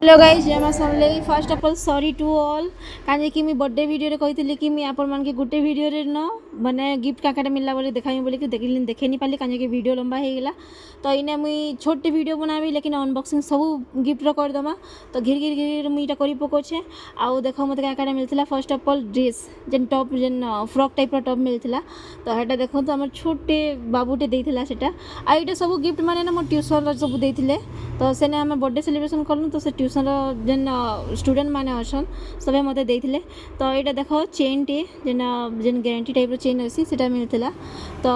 Hello guys जय मां Samalei. First of all sorry to all काजे कि मी बर्थडे वीडियो रे कहितली कि मी आपण मान के गुटे वीडियो रे न माने गिफ्ट काकाटा मिलला बोले देखाई बोले कि देखिलिन देखे नहीं पाली काजे कि वीडियो लंबा हे गेला। तो इने मुई छोटे वीडियो बनाबी लेकिन अनबॉक्सिंग सब गिफ्ट रो कर दमा। तो घिर घिर घिर मुई इटा करी पकोछे। आउ देखो मते काकाटा मिलथिला फर्स्ट ऑफ ऑल ड्रेस जेन टॉप जेन फ्रॉक टाइप रो टॉप मिलथिला। तो हेटा देखो तो हमर छोटे बाबूटे देथिला सेटा आ इटा सब गिफ्ट माने ना मो ट्यूशन रो सब देथिले। तो सेने हम बर्थडे सेलिब्रेशन करनु तो से ट्यूशन जेन स्टूडेंट माने अछन सबे मते देथिले। तो एटा देखो चेन टे जेन जेन गारंटी टाइप रो चेन अछि सेटा मिलथिला। तो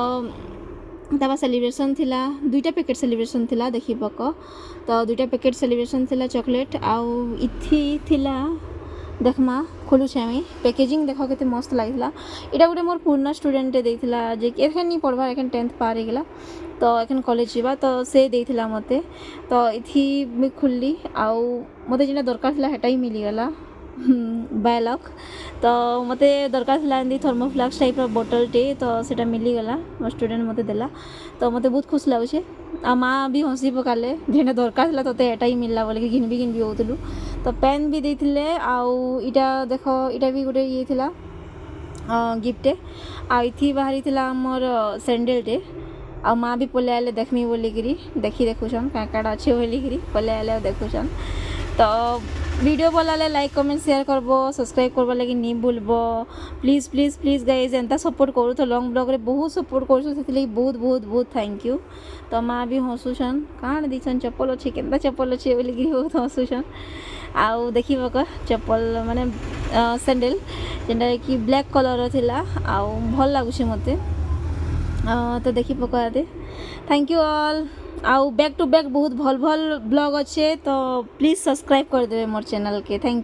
तबा सेलिब्रेशन थिला दुईटा पैकेट सेलिब्रेशन थिला देखि पक। तो दुईटा पैकेट सेलिब्रेशन थिला चॉकलेट आउ इथि थिला देखमा खोलु छामी पैकेजिंग देखो केते मस्त लागिला। इटा गुटे मोर पुराना स्टूडेंट देथिला जे कि एखन नहीं पढ़बा एखन 10th पार गेला। तो एखन कॉलेज जीवा तो से देथिला मते। तो इथि मी खुल्ली आउ मते जेना दरकार थिला हेटा ही मिली गला बायलक। तो मते दरकार थिला एंदी थर्मोफ्लास्क टाइप रो बोतल टे तो सेटा मिली गला मो स्टूडेंट मते देला। तो मते बहुत खुश लागुछे आ माँ भी हंसी पकाले जेना दरकार थिला तोते एटा ही मिलला बोले कि घिनबी होतलु। तो पेन भी देथिले आउ इटा देखो इटा भी गुटे ये थिला गिफ्ट आ इथि बाहरी थिला हमर सैंडल टे आ माँ भी पले आले देखमी बोलिकी देखी देखुछन काकाटा अच्छे बोलिकी पले आले देखुछन। तो वीडियो भल लागे लाइक कमेंट शेयर करबो सब्सक्राइब करबा लगी नहीं भूलबो। प्लीज प्लीज प्लीज गाइज एंता सपोर्ट करू तो लॉन्ग ब्लॉग रे बहुत सपोर्ट करछु सेति बहुत बहुत बहुत थैंक यू। तो माँ भी हंसुछन काण दीछन चप्पल अच्छे केनता चप्पल अच्छे बोलिकी बहुत हंसुछन। आउ देखिबो क चप्पल माने सैंडल जेनटा कि ब्लैक कलर थिला आउ भल लागुछे मते। तो देखी पका दे थैंक यू ऑल। आउ बैक टू बैक बहुत भल भल ब्लॉग अच्छे तो प्लीज सब्सक्राइब कर देवे मोर चैनल के। Thank you.